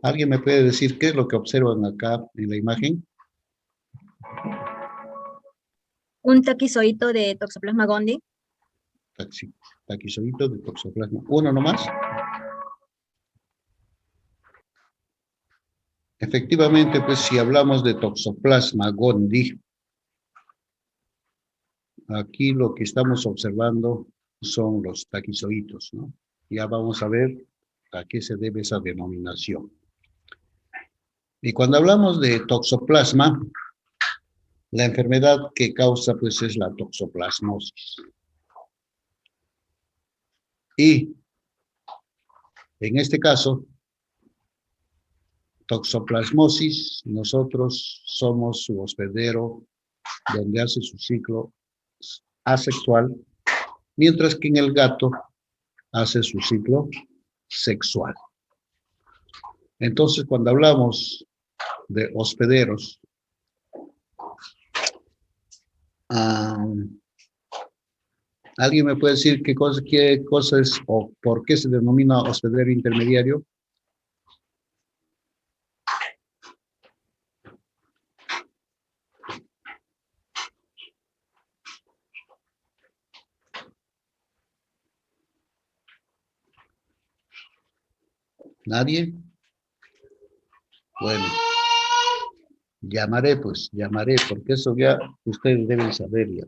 ¿Alguien me puede decir qué es lo que observan acá en la imagen? Un taquizoito de Toxoplasma gondii. Taquizoidito de toxoplasma. ¿Uno nomás? Efectivamente, pues si hablamos de Toxoplasma gondii, aquí lo que estamos observando son los taquizoitos, ¿no? Ya vamos a ver a qué se debe esa denominación. Y cuando hablamos de toxoplasma, la enfermedad que causa pues es la toxoplasmosis. Y en este caso, toxoplasmosis, nosotros somos su hospedero donde hace su ciclo asexual, mientras que en el gato hace su ciclo sexual. Entonces, cuando hablamos de hospederos, ¿alguien me puede decir qué cosa es o por qué se denomina hospedero intermediario? ¿Nadie? Bueno, llamaré, porque eso ya ustedes deben saber ya.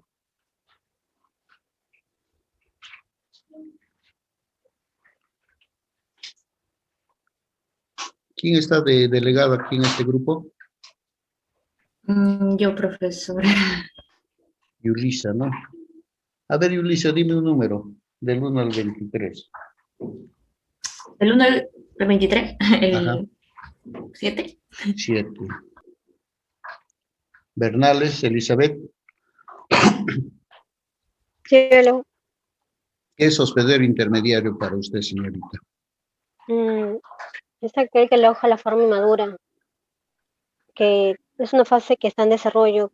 ¿Quién está de delegado aquí en este grupo? Yo, profesor. Yulisa, ¿no? A ver, Yulisa, dime un número, del 1 al 23. ¿El 1 al 23? Ajá. ¿El 7? 7. Bernales, Elizabeth. Cielo. ¿Qué es hospedero intermediario para usted, señorita? Es aquel que la hoja la forma inmadura, que es una fase que está en desarrollo,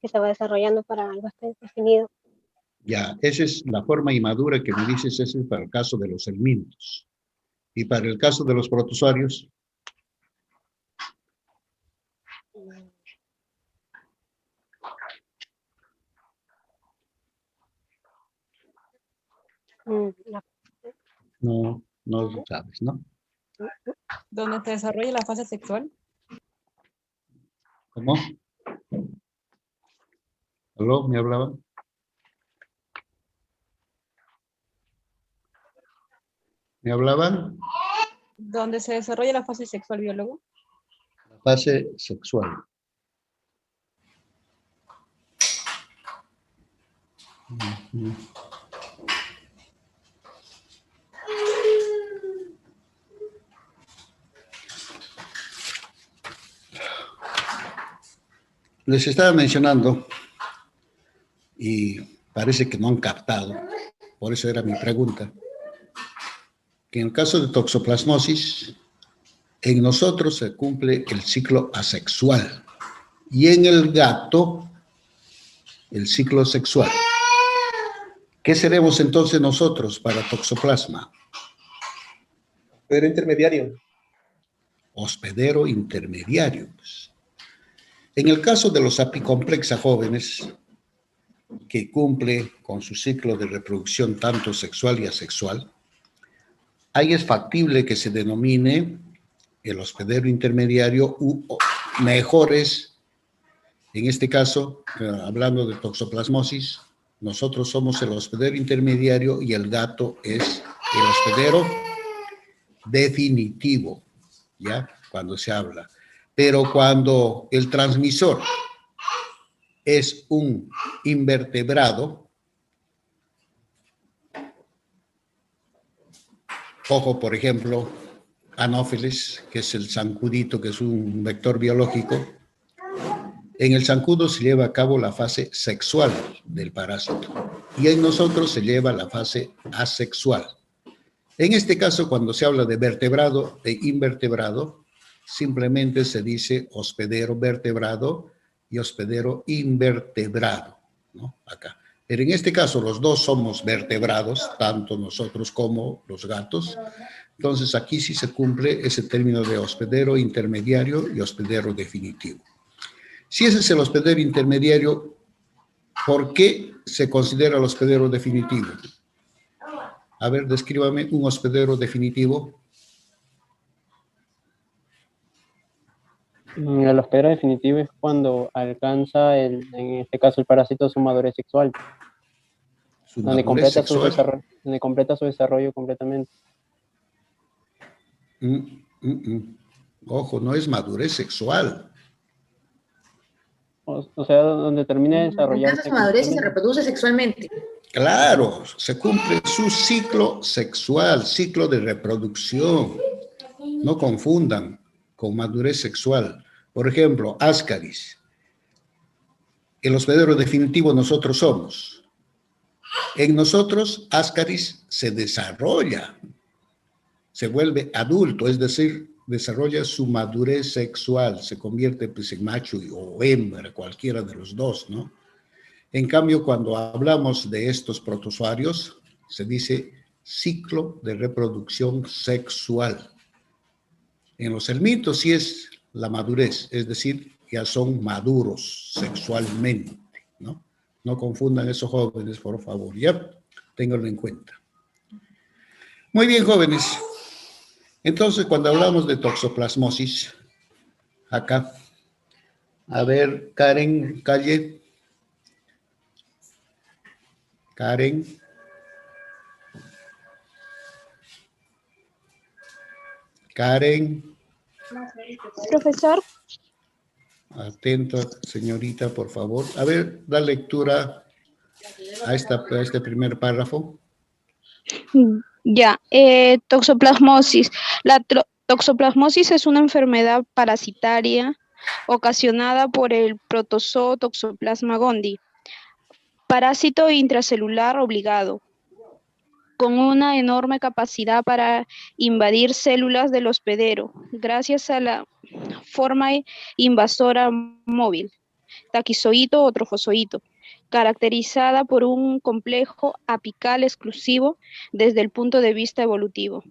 que se va desarrollando para algo definido. Ya, esa es la forma inmadura que me dices, ese es para el caso de los helmintos. Y para el caso de los protozoarios. No, no lo sabes, ¿no? ¿Dónde se desarrolla la fase sexual? ¿Cómo? ¿Aló? ¿Me hablaban? ¿Me hablaban? ¿Dónde se desarrolla la fase sexual, biólogo? La fase sexual. Les estaba mencionando y parece que no han captado, por eso era mi pregunta, que en el caso de toxoplasmosis, en nosotros se cumple el ciclo asexual y en el gato el ciclo sexual. ¿Qué seremos entonces nosotros para toxoplasma? Hospedero intermediario. Hospedero intermediario. En el caso de los apicomplexa jóvenes, que cumple con su ciclo de reproducción tanto sexual y asexual, ahí es factible que se denomine el hospedero intermediario u mejores, en este caso, hablando de toxoplasmosis, nosotros somos el hospedero intermediario y el gato es el hospedero definitivo, ¿ya? Cuando se habla. Pero cuando el transmisor es un invertebrado, ojo, por ejemplo, Anopheles, que es el zancudito, que es un vector biológico, en el zancudo se lleva a cabo la fase sexual del parásito y en nosotros se lleva la fase asexual. En este caso, cuando se habla de vertebrado e invertebrado, simplemente se dice hospedero vertebrado y hospedero invertebrado, ¿no? Acá. Pero en este caso los dos somos vertebrados, tanto nosotros como los gatos, Entonces, aquí sí se cumple ese término de hospedero intermediario y hospedero definitivo. Si ese es el hospedero intermediario, ¿por qué se considera el hospedero definitivo? A ver, descríbame un hospedero definitivo. El hospedero definitivo es cuando alcanza, en este caso, el parásito su madurez sexual, Su donde madurez completa su sexual. desarrollo, donde completa su desarrollo completamente. Ojo, no es madurez sexual. O sea, donde termina de Alcanza desarrollarse su madurez y se completamente. reproduce sexualmente. Claro, se cumple su ciclo sexual, ciclo de reproducción. No confundan con madurez sexual. Por ejemplo, Ascaris. El hospedero definitivo nosotros somos. En nosotros, Ascaris se desarrolla, se vuelve adulto, es decir, desarrolla su madurez sexual, se convierte pues, en macho o hembra, cualquiera de los dos, ¿no? En cambio, cuando hablamos de estos protozoarios, se dice ciclo de reproducción sexual. En los helmintos sí es la madurez, es decir, ya son maduros sexualmente, ¿no? No confundan esos jóvenes, por favor, ya, ténganlo en cuenta. Muy bien, jóvenes. Entonces, cuando hablamos de toxoplasmosis, acá, a ver, Karen, Calle. Karen. Karen. Profesor, Atenta, señorita, por favor. A ver, da lectura a este primer párrafo. ya, toxoplasmosis. Toxoplasmosis es una enfermedad parasitaria ocasionada por el protozoo Toxoplasma gondii, parásito intracelular obligado, con una enorme capacidad para invadir células del hospedero, gracias a la forma invasora móvil, taquizoíto o trofozoíto, caracterizada por un complejo apical exclusivo desde el punto de vista evolutivo.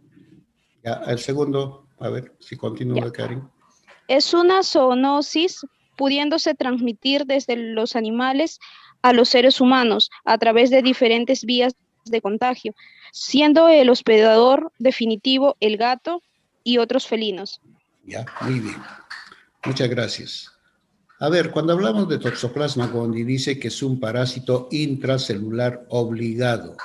Ya, el segundo, a ver si continúa, Ya. Karen. Es una zoonosis pudiéndose transmitir desde los animales a los seres humanos a través de diferentes vías de contagio, siendo el hospedador definitivo el gato y otros felinos. Ya, muy bien. Muchas gracias. A ver, cuando hablamos de Toxoplasma gondii, dice que es un parásito intracelular obligado.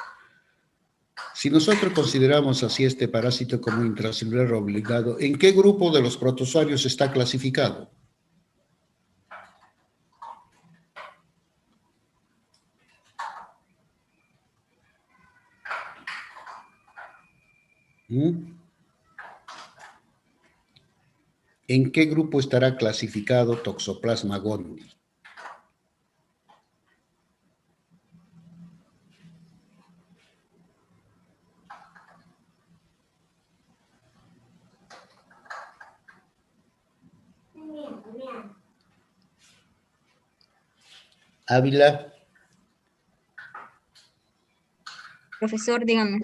Si nosotros consideramos así este parásito como intracelular obligado, ¿en qué grupo de los protozoarios está clasificado? ¿En qué grupo estará clasificado Toxoplasma gondii? Ávila. Profesor, dígame.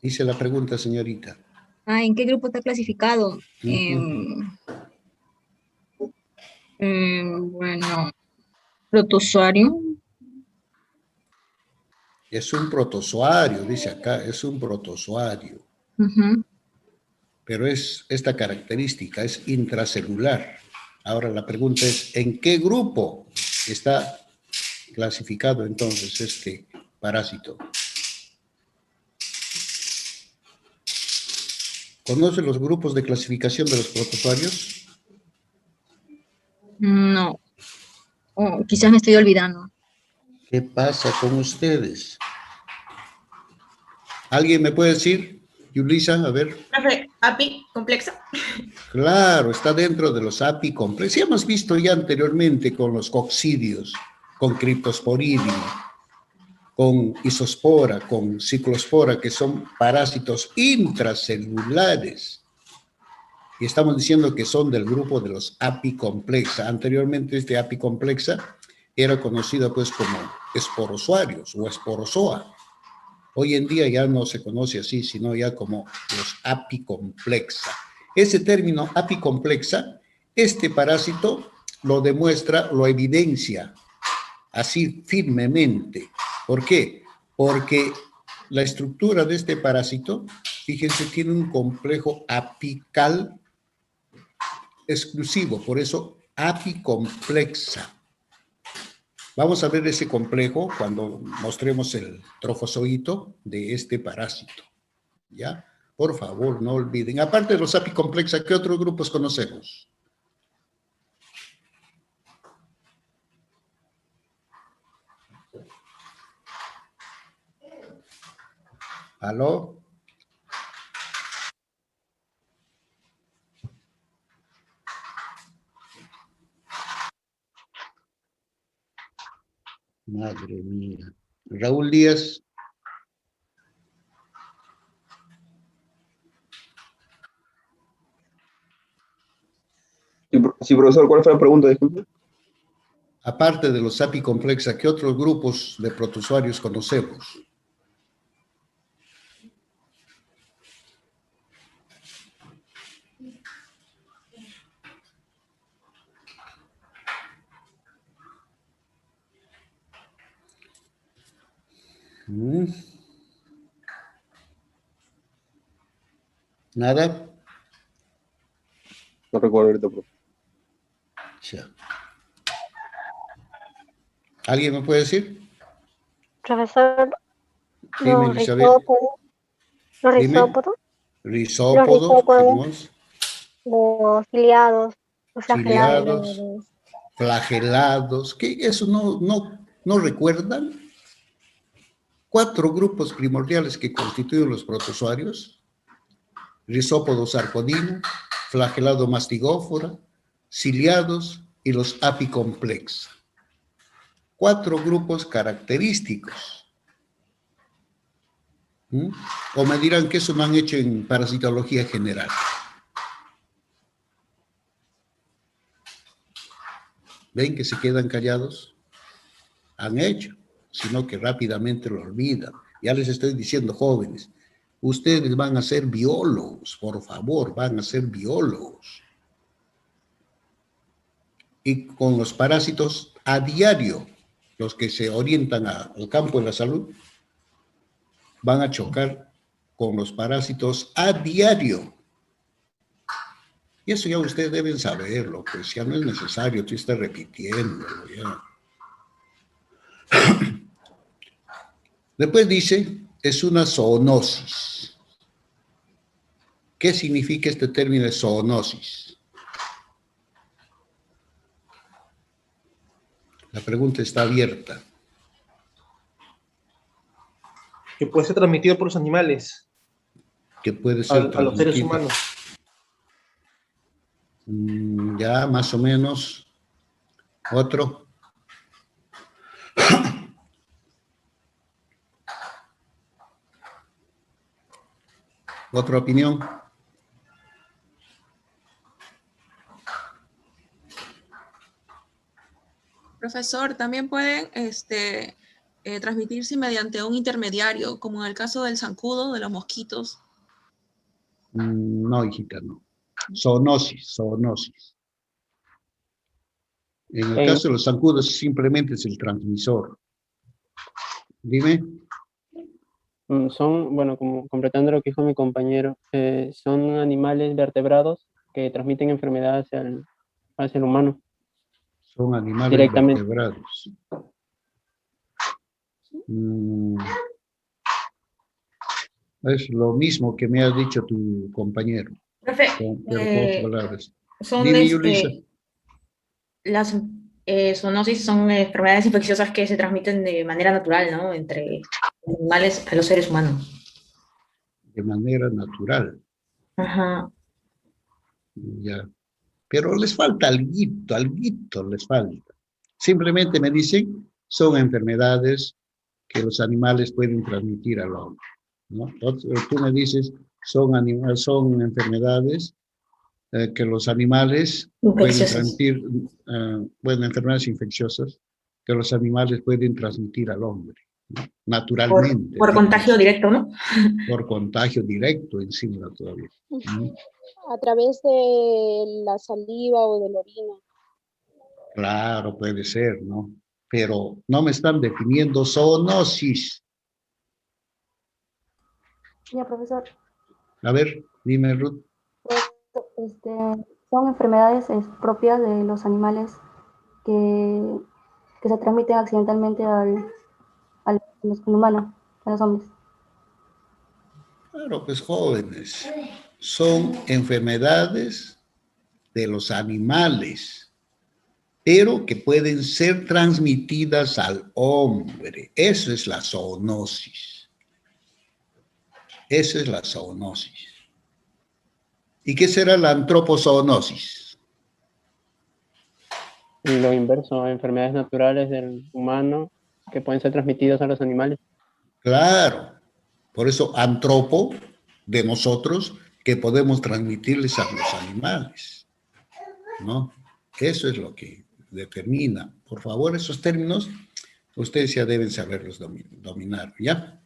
Hice la pregunta, señorita. ¿En qué grupo está clasificado? Bueno, protozoario. Es un protozoario, dice acá, es un protozoario. Pero esta característica es intracelular. Ahora la pregunta es, ¿en qué grupo está clasificado entonces este parásito? ¿Conoce los grupos de clasificación de los protozoarios? No. Quizás me estoy olvidando. ¿Qué pasa con ustedes? ¿Alguien me puede decir? Yulisa, a ver. Profe, API complexa. Claro, está dentro de los apicomplexos. Sí, hemos visto ya anteriormente con los coccidios, con Cryptosporidium, con isospora, con ciclospora, que son parásitos intracelulares. Y estamos diciendo que son del grupo de los apicomplexa. Anteriormente este apicomplexa era conocido pues como esporozoarios o esporozoa. Hoy en día ya no se conoce así, sino ya como los apicomplexa. Ese término apicomplexa, este parásito lo demuestra, lo evidencia así firmemente. ¿Por qué? Porque la estructura de este parásito, fíjense, tiene un complejo apical exclusivo, por eso apicomplexa. Vamos a ver ese complejo cuando mostremos el trofozoito de este parásito. ¿Ya? Por favor, no olviden. Aparte de los apicomplexa, ¿qué otros grupos conocemos? ¿Aló? Madre mía. Raúl Díaz. Sí, profesor, ¿cuál fue la pregunta? Disculpe. Aparte de los apicomplexa, ¿qué otros grupos de protozoarios conocemos? ¿Nada? No recuerdo ahorita, profe. Ya. ¿Alguien me puede decir? Profesor, Dime, los Elizabeth. risópodos, los Dime. risópodos, Risópodos, ¿qué más? los ciliados, los flagelados. Ciliados, flagelados. ¿Qué? ¿Eso no recuerdan? 4 grupos primordiales que constituyen los protozoarios: risópodo sarcodino, flagelado mastigófora, ciliados y los apicomplexa. 4 grupos característicos. O me dirán que eso no han hecho en parasitología general. ¿Ven que se quedan callados? Han hecho, sino que rápidamente lo olvidan. Ya les estoy diciendo, jóvenes, ustedes van a ser biólogos, por favor, van a ser biólogos. Y con los parásitos a diario, los que se orientan al campo de la salud, van a chocar con los parásitos a diario. Y eso ya ustedes deben saberlo, pues ya no es necesario, tú estás repitiéndolo ya. Después dice, es una zoonosis. ¿Qué significa este término de zoonosis? La pregunta está abierta. Que puede ser transmitido por los animales ¿Qué puede ser a los seres transmitido? humanos. Ya, más o menos. Otro. ¿Otra opinión? Profesor, también pueden transmitirse mediante un intermediario, como en el caso del zancudo, de los mosquitos. No, hijita, no. Zoonosis. En el caso de los zancudos simplemente es el transmisor. Dime. Son, bueno, como completando lo que dijo mi compañero, son animales vertebrados que transmiten enfermedades hacia el humano. Son animales Directamente. vertebrados. Es lo mismo que me ha dicho tu compañero. Profe, Pero con palabras. son Dime, Yulisa. las zoonosis son enfermedades infecciosas que se transmiten de manera natural, ¿no? Entre animales a los seres humanos. De manera natural. Ajá. Ya. Pero les falta alguito les falta. Simplemente me dicen, son enfermedades que los animales pueden transmitir al hombre, ¿no? Tú me dices, son enfermedades que los animales pueden transmitir, enfermedades infecciosas que los animales pueden transmitir al hombre. naturalmente. Por contagio directo, ¿no? Por contagio directo encima todavía. A través de la saliva o de la orina. Claro, puede ser, ¿no? Pero no me están definiendo zoonosis. Ya, profesor. A ver, dime, Ruth. Son enfermedades propias de los animales que se transmiten accidentalmente al humano, a los hombres. Claro, pues jóvenes. Son enfermedades de los animales, pero que pueden ser transmitidas al hombre. Eso es la zoonosis. Eso es la zoonosis. ¿Y qué será la antropozoonosis? Lo inverso, enfermedades naturales del humano que pueden ser transmitidas a los animales. Claro. Por eso antropo, de nosotros, que podemos transmitirles a los animales, ¿no? Eso es lo que determina. Por favor, esos términos, ustedes ya deben saberlos dominar, ¿ya?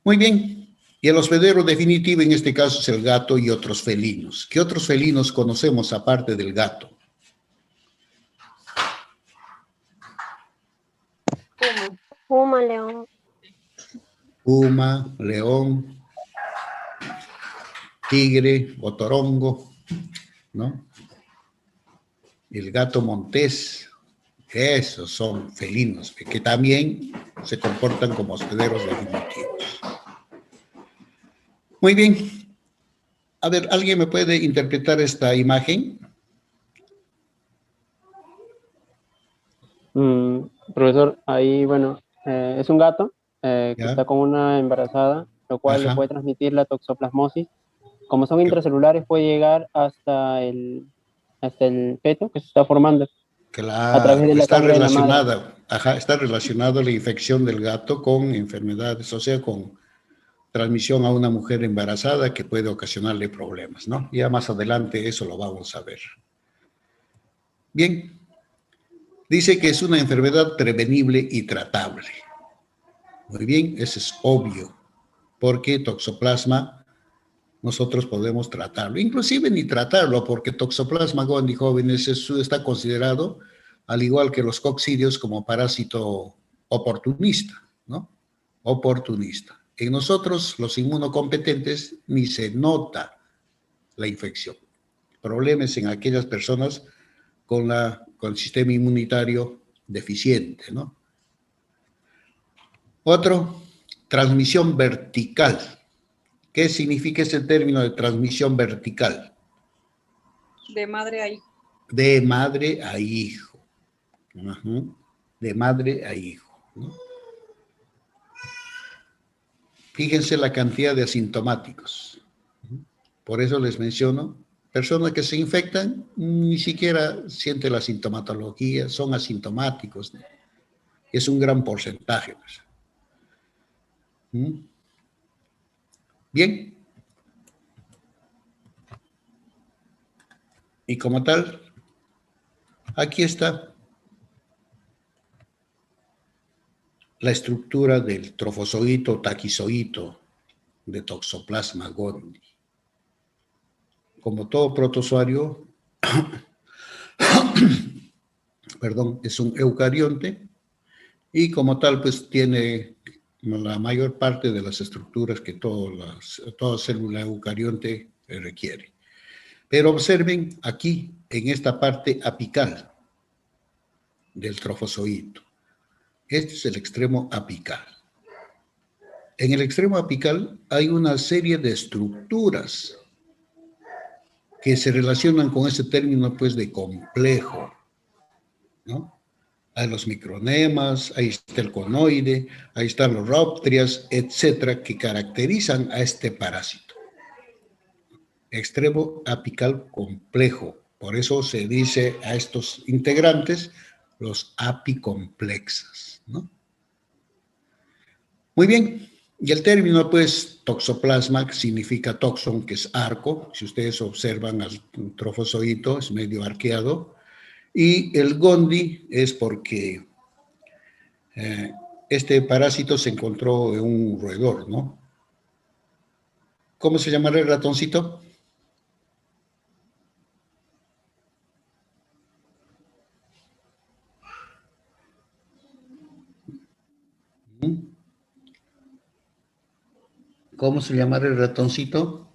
Muy bien. Y el hospedero definitivo en este caso es el gato y otros felinos. ¿Qué otros felinos conocemos aparte del gato? Puma, león. Puma, león, tigre, otorongo, ¿no? El gato montés, esos son felinos, que también se comportan como hospederos definitivos. Muy bien. A ver, ¿alguien me puede interpretar esta imagen? Profesor, ahí, bueno, es un gato que ¿Ya? está con una embarazada, lo cual Ajá. le puede transmitir la toxoplasmosis. Como son Ok. intracelulares, puede llegar hasta el feto que se está formando a través Claro, de la está sangre de la madre. relacionada, está relacionada la infección del gato con enfermedades, o sea, con transmisión a una mujer embarazada que puede ocasionarle problemas, ¿no? Ya más adelante eso lo vamos a ver. Bien, dice que es una enfermedad prevenible y tratable. Muy bien, eso es obvio, porque toxoplasma nosotros podemos tratarlo, inclusive ni tratarlo, porque Toxoplasma gondii, jóvenes, está considerado, al igual que los coccidios, como parásito oportunista, ¿no? Oportunista. En nosotros, los inmunocompetentes, ni se nota la infección. Problemas en aquellas personas con sistema inmunitario deficiente, ¿no? Otro, transmisión vertical. ¿Qué significa ese término de transmisión vertical? De madre a hijo. De madre a hijo. Ajá. De madre a hijo, ¿no? Fíjense la cantidad de asintomáticos. Por eso les menciono, personas que se infectan ni siquiera sienten la sintomatología, son asintomáticos, ¿no? Es un gran porcentaje. Bien. Y como tal, aquí está la estructura del trofozoito taquizoito de Toxoplasma gondii. Como todo protozoario, perdón, es un eucarionte y como tal, pues tiene la mayor parte de las estructuras que toda célula eucarionte requiere. Pero observen aquí, en esta parte apical del trofozoito. Este es el extremo apical. En el extremo apical hay una serie de estructuras que se relacionan con ese término, pues, de complejo, ¿no? Hay los micronemas, ahí está el conoide, ahí están los róptrias, etcétera, que caracterizan a este parásito. Extremo apical complejo. Por eso se dice a estos integrantes los apicomplexas, ¿no? Muy bien. Y el término, pues, toxoplasma, que significa toxon, que es arco. Si ustedes observan al trofozoito, es medio arqueado. Y el gondii es porque este parásito se encontró en un roedor, ¿no? ¿Cómo se llamará el ratoncito? ¿Cómo se llamará el ratoncito?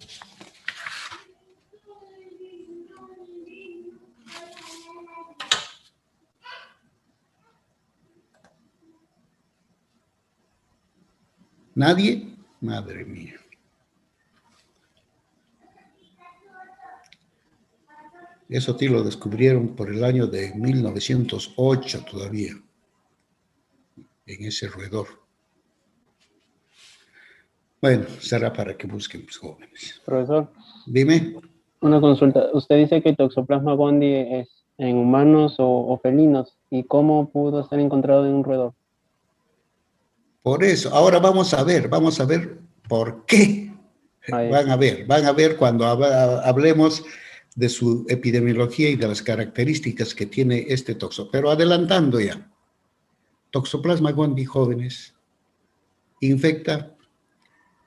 ¿Nadie? Madre mía. Eso sí lo descubrieron por el año de 1908 todavía, en ese roedor. Bueno, será para que busquen los jóvenes. Profesor, Dime. una consulta. Usted dice que Toxoplasma gondii es en humanos o felinos. ¿Y cómo pudo ser encontrado en un roedor? Por eso, ahora vamos a ver por qué. Ahí. Van a ver cuando hablemos de su epidemiología y de las características que tiene este toxo. Pero adelantando ya, Toxoplasma gondii, jóvenes, infecta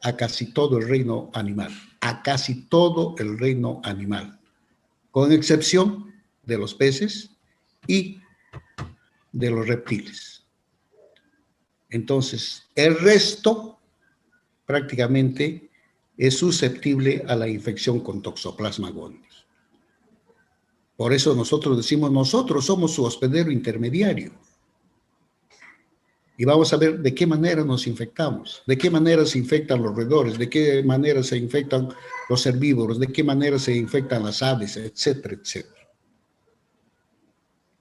a casi todo el reino animal, con excepción de los peces y de los reptiles. Entonces, el resto prácticamente es susceptible a la infección con Toxoplasma gondii. Por eso nosotros decimos, nosotros somos su hospedero intermediario. Y vamos a ver de qué manera nos infectamos, de qué manera se infectan los roedores, de qué manera se infectan los herbívoros, de qué manera se infectan las aves, etcétera, etcétera.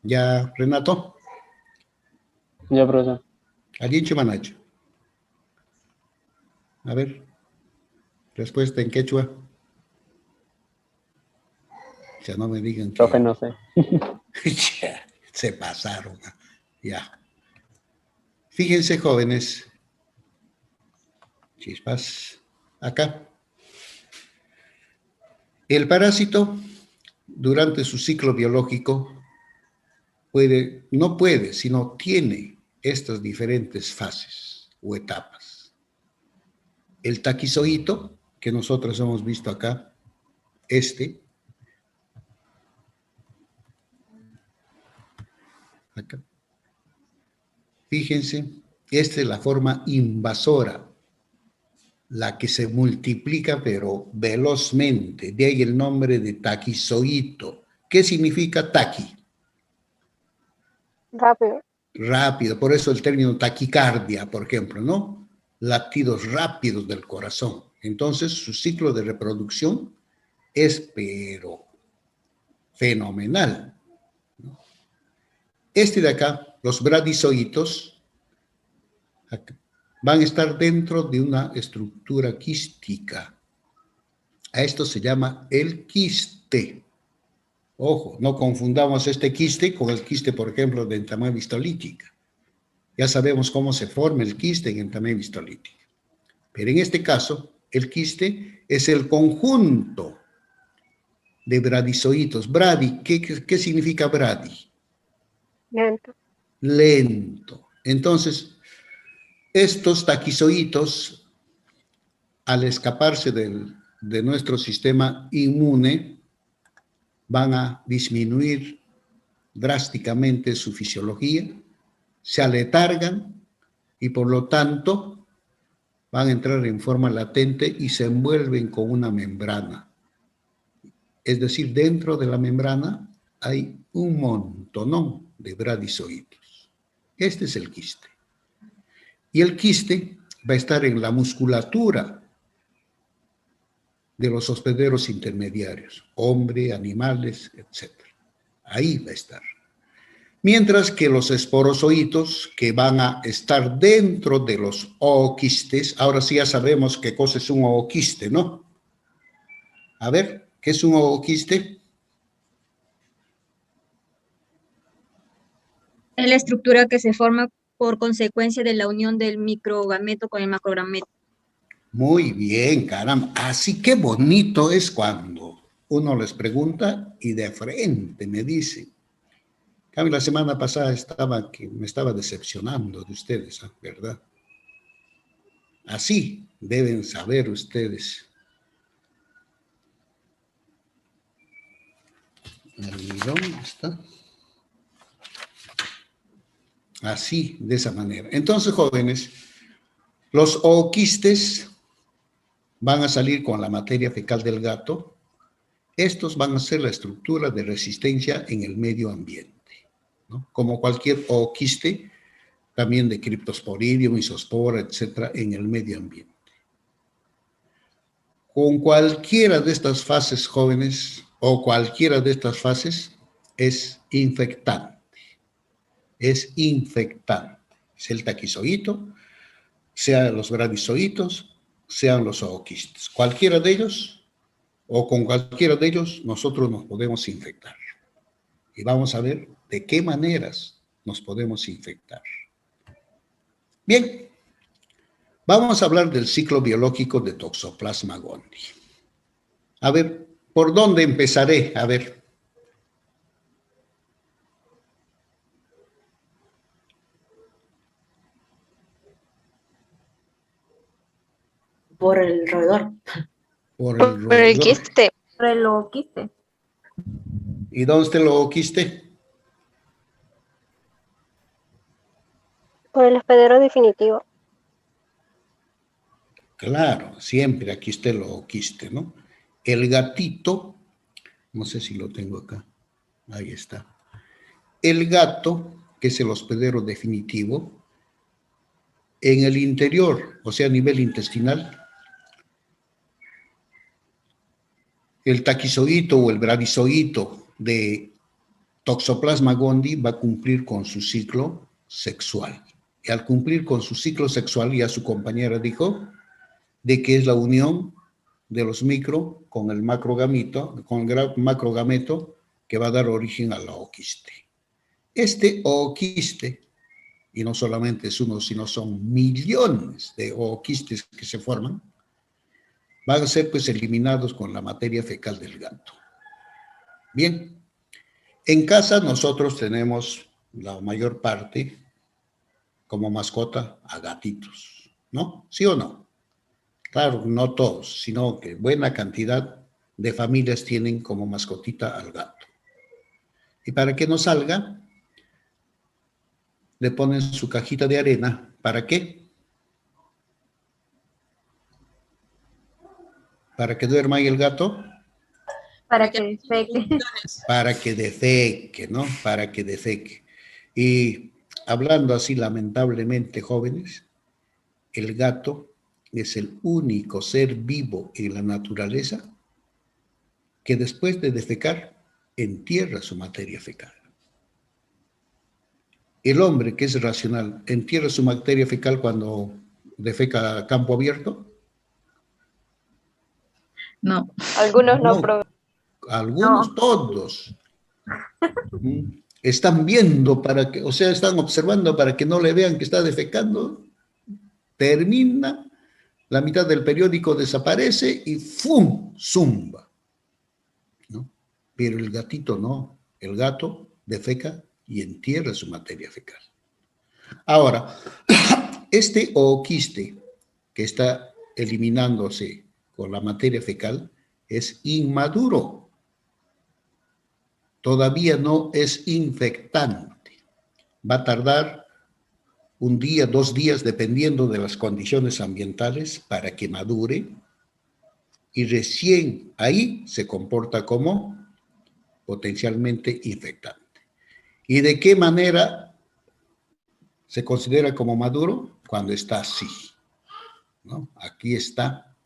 ¿Ya, Renato? Ya, profesor. Allí en Chimanacho. A ver, respuesta en quechua. Ya no me digan que... Profe, no sé. Ya, se pasaron. Ya. Fíjense, jóvenes. Chispas. Acá. El parásito, durante su ciclo biológico, no puede, sino tiene estas diferentes fases o etapas. El taquizoíto, que nosotros hemos visto acá, acá. Fíjense, esta es la forma invasora, la que se multiplica pero velozmente, de ahí el nombre de taquizoíto. ¿Qué significa taqui? Rápido. Rápido, por eso el término taquicardia, por ejemplo, ¿no? Latidos rápidos del corazón. Entonces, su ciclo de reproducción es, pero, fenomenal. Este de acá, los bradizoitos, van a estar dentro de una estructura quística. A esto se llama el quiste. Ojo, no confundamos este quiste con el quiste, por ejemplo, de entamoeba histolítica. Ya sabemos cómo se forma el quiste en entamoeba histolítica. Pero en este caso, el quiste es el conjunto de bradizoitos. Bradi, ¿qué significa bradi? Lento. Lento. Entonces, estos taquizoitos, al escaparse de nuestro sistema inmune, van a disminuir drásticamente su fisiología, se aletargan y por lo tanto van a entrar en forma latente y se envuelven con una membrana. Es decir, dentro de la membrana hay un montonón de bradizoitos. Este es el quiste. Y el quiste va a estar en la musculatura de los hospederos intermediarios, hombre, animales, etc. Ahí va a estar. Mientras que los esporozoitos que van a estar dentro de los ooquistes, ahora sí ya sabemos qué cosa es un ooquiste, ¿no? A ver, ¿qué es un ooquiste? Es la estructura que se forma por consecuencia de la unión del microgameto con el macrogameto. Muy bien, caramba. Así que bonito es cuando uno les pregunta y de frente me dicen. cambio, la semana pasada me estaba decepcionando de ustedes, ¿verdad? Así deben saber ustedes. ¿Dónde está? Así, de esa manera. Entonces, jóvenes, los ooquistes van a salir con la materia fecal del gato. Estos van a ser la estructura de resistencia en el medio ambiente, ¿no? Como cualquier ooquiste, también de Cryptosporidium, Isospora, etcétera, en el medio ambiente. Con cualquiera de estas fases, jóvenes, o cualquiera de estas fases, es infectante. Es infectante. Es el taquizoíto, sean los bradizoítos, sean los ooquistes. Cualquiera de ellos, o con cualquiera de ellos, nosotros nos podemos infectar. Y vamos a ver de qué maneras nos podemos infectar. Bien, vamos a hablar del ciclo biológico de Toxoplasma gondii. A ver, ¿por dónde empezaré? A ver. Por el roedor. Por el Por el roedor. quiste. Por el ooquiste. ¿Y dónde está el ooquiste? Por el hospedero definitivo. Claro, siempre aquí está el ooquiste, ¿no? El gatito, no sé si lo tengo acá, ahí está. El gato, que es el hospedero definitivo, en el interior, o sea, a nivel intestinal, el taquizoíto o el bradizoíto de Toxoplasma gondii va a cumplir con su ciclo sexual. Y al cumplir con su ciclo sexual, ya su compañera dijo, de que es la unión de los micro con el macrogameto, que va a dar origen al ooquiste. Este ooquiste, y no solamente es uno, sino son millones de ooquistes que se forman, van a ser pues eliminados con la materia fecal del gato. Bien, en casa nosotros tenemos la mayor parte como mascota a gatitos, ¿no? ¿Sí o no? Claro, no todos, sino que buena cantidad de familias tienen como mascotita al gato. Y para que no salga, le ponen su cajita de arena. ¿Para qué? ¿Para que duerma ahí el gato? Para que defeque. Para que defeque, ¿no? Para que defeque. Y hablando así lamentablemente, jóvenes, el gato es el único ser vivo en la naturaleza que después de defecar entierra su materia fecal. El hombre, que es racional, entierra su materia fecal cuando defeca a campo abierto. No. Algunos no, profe. Algunos, No. todos. Están viendo para que, o sea, están observando para que no le vean que está defecando. Termina, la mitad del periódico desaparece y ¡fum! Zumba. ¿No? Pero el gatito no. El gato defeca y entierra su materia fecal. Ahora, este ooquiste que está eliminándose con la materia fecal es inmaduro. Todavía no es infectante. Va a tardar un día, 2 días, dependiendo de las condiciones ambientales, para que madure. Y recién ahí se comporta como potencialmente infectante. ¿Y de qué manera se considera como maduro? Cuando está así, ¿no? Aquí está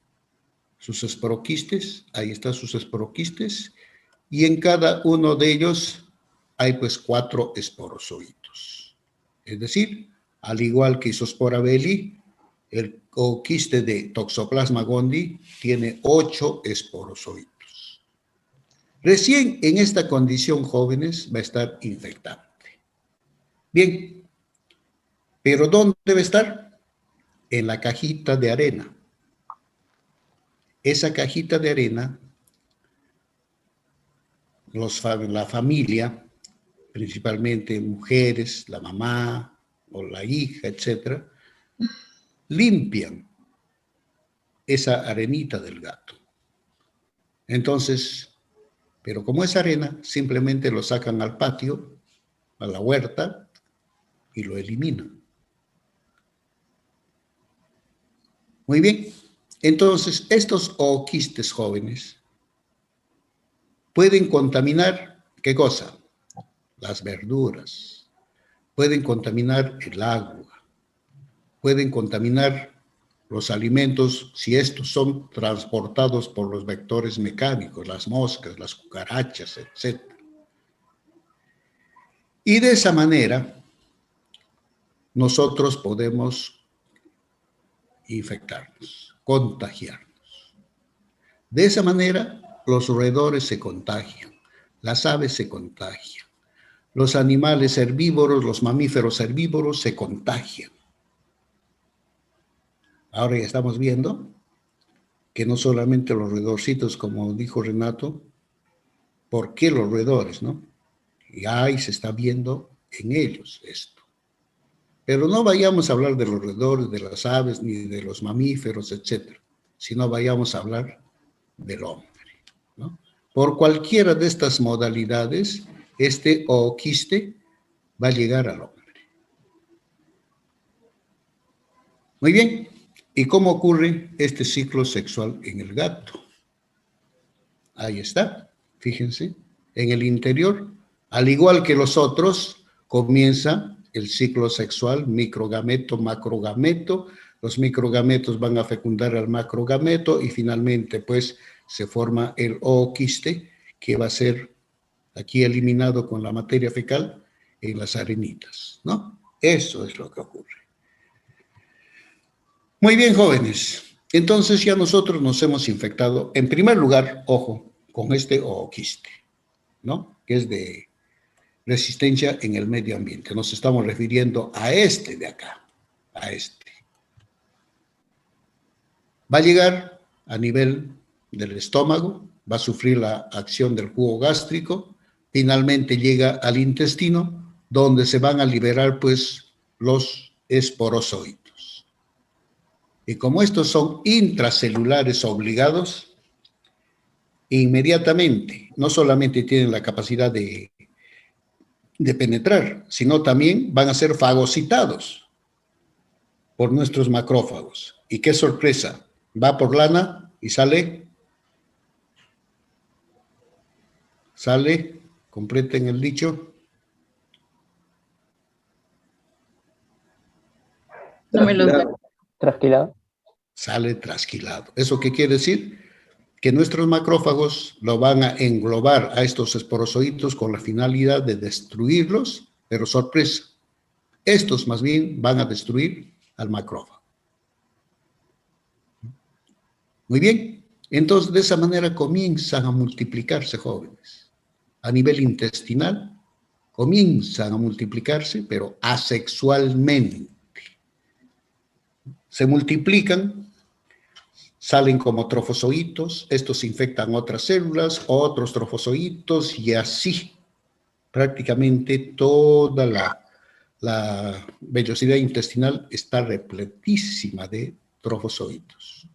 sus esporoquistes, ahí están sus esporoquistes, y en cada uno de ellos hay pues 4 esporozoitos. Es decir, al igual que Isospora belli, el ooquiste de Toxoplasma gondii tiene 8 esporozoitos. Recién en esta condición, jóvenes, va a estar infectante. Bien, pero ¿dónde debe estar? En la cajita de arena. Esa cajita de arena, la familia principalmente mujeres, la mamá o la hija, etcétera, limpian esa arenita del gato. Entonces, pero como es arena, simplemente lo sacan al patio, a la huerta, y lo eliminan. Muy bien. Entonces, estos ooquistes jóvenes pueden contaminar, ¿qué cosa? Las verduras. Pueden contaminar el agua. Pueden contaminar los alimentos si estos son transportados por los vectores mecánicos, las moscas, las cucarachas, etc. Y de esa manera, nosotros podemos infectarnos, contagiarnos. De esa manera, los roedores se contagian, las aves se contagian, los animales herbívoros, los mamíferos herbívoros se contagian. Ahora ya estamos viendo que no solamente los roedorcitos, como dijo Renato, ¿por qué los roedores, no? Y ahí se está viendo en ellos esto. Pero no vayamos a hablar de los roedores, de las aves, ni de los mamíferos, etcétera, sino vayamos a hablar del hombre, ¿no? Por cualquiera de estas modalidades, este ooquiste va a llegar al hombre. Muy bien. ¿Y cómo ocurre este ciclo sexual en el gato? Ahí está, fíjense, en el interior, al igual que los otros, comienza el ciclo sexual, microgameto, macrogameto. Los microgametos van a fecundar al macrogameto y finalmente pues se forma el ooquiste que va a ser aquí eliminado con la materia fecal en las arenitas, ¿no? Eso es lo que ocurre. Muy bien, jóvenes. Entonces ya nosotros nos hemos infectado, en primer lugar, ojo, con este ooquiste, ¿no? Que es de resistencia en el medio ambiente. Nos estamos refiriendo a este de acá, a este. Va a llegar a nivel del estómago, va a sufrir la acción del jugo gástrico, finalmente llega al intestino, donde se van a liberar, pues, los esporozoides. Y como estos son intracelulares obligados, inmediatamente no solamente tienen la capacidad de penetrar, sino también van a ser fagocitados por nuestros macrófagos. Y qué sorpresa, va por lana y sale, completen el dicho. No me lo sé. Trasquilado. Sale trasquilado. ¿Eso qué quiere decir? Que nuestros macrófagos lo van a englobar a estos esporozoitos con la finalidad de destruirlos, pero sorpresa, estos más bien van a destruir al macrófago. Muy bien, entonces de esa manera comienzan a multiplicarse, jóvenes. A nivel intestinal, comienzan a multiplicarse, pero asexualmente. Se multiplican, salen como trofozoitos, estos infectan otras células, otros trofozoitos y así prácticamente toda la vellosidad intestinal está repletísima de trofozoitos.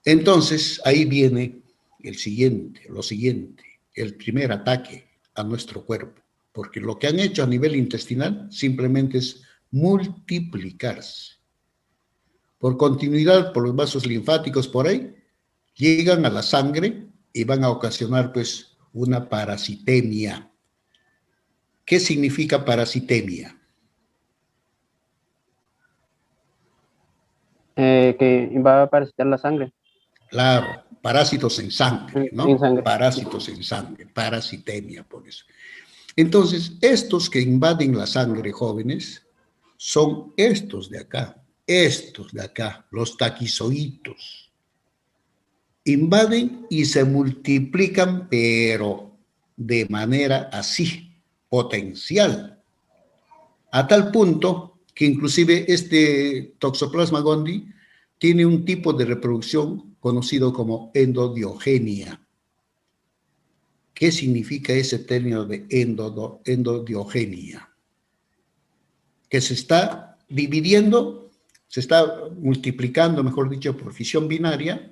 Entonces ahí viene lo siguiente, el primer ataque a nuestro cuerpo, porque lo que han hecho a nivel intestinal simplemente es multiplicarse. Por continuidad, por los vasos linfáticos por ahí, llegan a la sangre y van a ocasionar pues una parasitemia. ¿Qué significa parasitemia? Que va a parasitar la sangre. Claro, parásitos en sangre, ¿no? En sangre. Parásitos en sangre, parasitemia por eso. Entonces, estos que invaden la sangre, jóvenes, son estos de acá. Estos de acá, los taquizoitos, invaden y se multiplican, pero de manera así, potencial, a tal punto que inclusive este Toxoplasma gondii tiene un tipo de reproducción conocido como endodiogenia, ¿Qué significa ese término de endodiogenia? Que se está dividiendo, se está multiplicando, mejor dicho, por fisión binaria,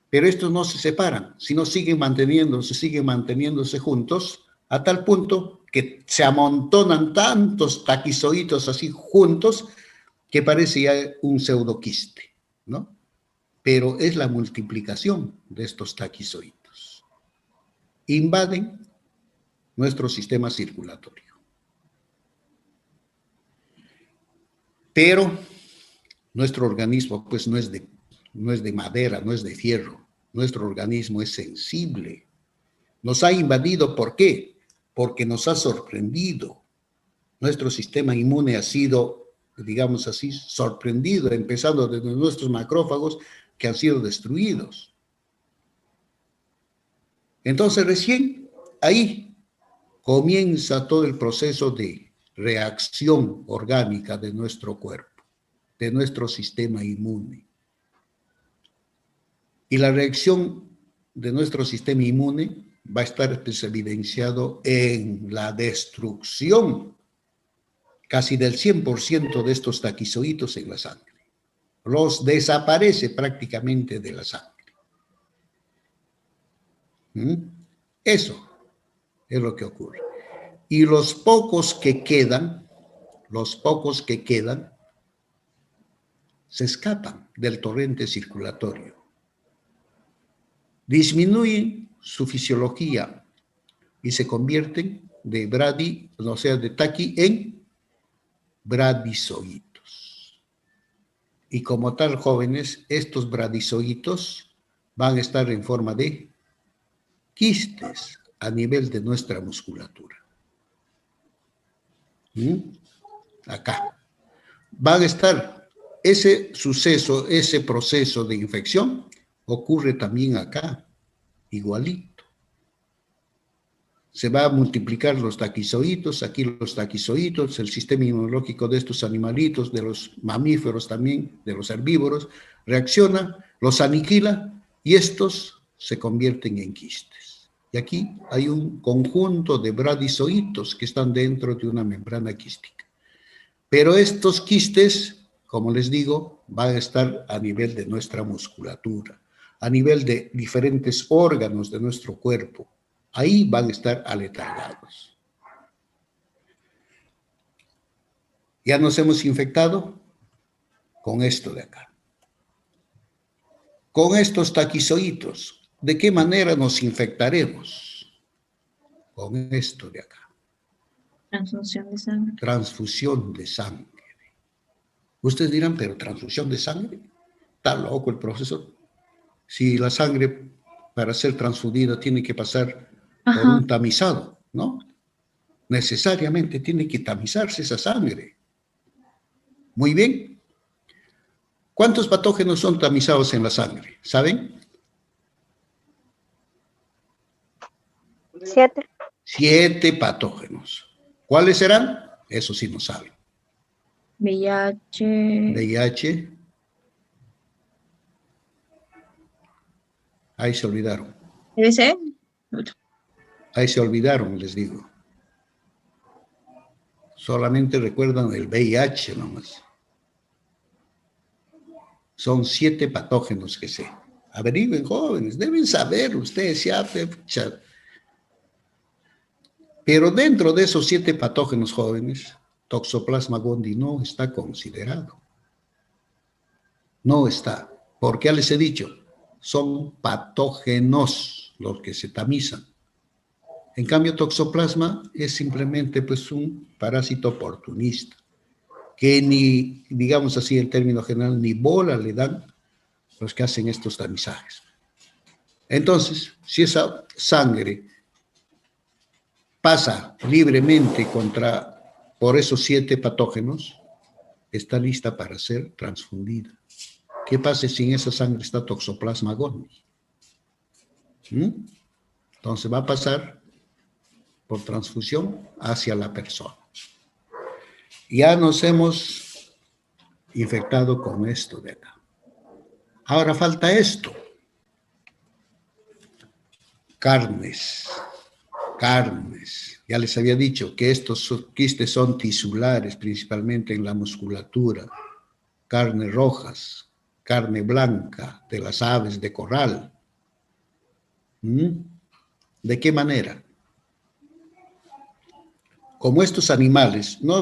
pero estos no se separan, sino siguen manteniéndose juntos, a tal punto que se amontonan tantos taquizoitos así juntos que parece ya un pseudoquiste, ¿no? Pero es la multiplicación de estos taquizoitos. Invaden nuestro sistema circulatorio. Pero nuestro organismo, pues, no es de madera, no es de fierro. Nuestro organismo es sensible. Nos ha invadido, ¿por qué? Porque nos ha sorprendido. Nuestro sistema inmune ha sido, digamos así, sorprendido, empezando desde nuestros macrófagos que han sido destruidos. Entonces, recién ahí comienza todo el proceso de reacción orgánica de nuestro cuerpo, de nuestro sistema inmune. Y la reacción de nuestro sistema inmune va a estar pues, evidenciado en la destrucción casi del 100% de estos taquizoitos en la sangre. Los desaparece prácticamente de la sangre. Eso es lo que ocurre. Y los pocos que quedan, se escapan del torrente circulatorio. Disminuyen su fisiología y se convierten de taqui en bradizoitos. Y como tal, jóvenes, estos bradizoitos van a estar en forma de quistes a nivel de nuestra musculatura. Acá. Van a estar, ese suceso, ese proceso de infección ocurre también acá, igualito. Se va a multiplicar los taquizoitos, aquí los taquizoitos, el sistema inmunológico de estos animalitos, de los mamíferos también, de los herbívoros, reacciona, los aniquila y estos se convierten en quistes. Y aquí hay un conjunto de bradizoitos que están dentro de una membrana quística. Pero estos quistes, como les digo, van a estar a nivel de nuestra musculatura, a nivel de diferentes órganos de nuestro cuerpo. Ahí van a estar aletargados. Ya nos hemos infectado con esto de acá. Con estos taquizoitos. ¿De qué manera nos infectaremos? Con esto de acá. Transfusión de sangre. Transfusión de sangre. Ustedes dirán, pero transfusión de sangre. Está loco el profesor. Si la sangre para ser transfundida tiene que pasar por un tamizado, ¿no? Necesariamente tiene que tamizarse esa sangre. Muy bien. ¿Cuántos patógenos son tamizados en la sangre? ¿Saben? 7. 7 patógenos. ¿Cuáles serán? Eso sí no saben. VIH. Ahí se olvidaron. ¿Debe ser? Ahí se olvidaron, les digo. Solamente recuerdan el VIH nomás. Son 7 patógenos que sé. Averigüen, jóvenes, deben saber ustedes ya. Pero dentro de esos 7 patógenos jóvenes, Toxoplasma gondii no está considerado. No está. Porque ya les he dicho, son patógenos los que se tamizan. En cambio, Toxoplasma es simplemente pues, un parásito oportunista, que ni, digamos así en términos general, ni bola le dan los que hacen estos tamizajes. Entonces, si esa sangre pasa libremente por esos 7 patógenos, está lista para ser transfundida. ¿Qué pasa si en esa sangre está Toxoplasma gondii? Entonces va a pasar por transfusión hacia la persona. Ya nos hemos infectado con esto de acá. Ahora falta esto. carnes. Ya les había dicho que estos quistes son tisulares, principalmente en la musculatura. Carnes rojas, carne blanca de las aves de corral. ¿De qué manera? Como estos animales no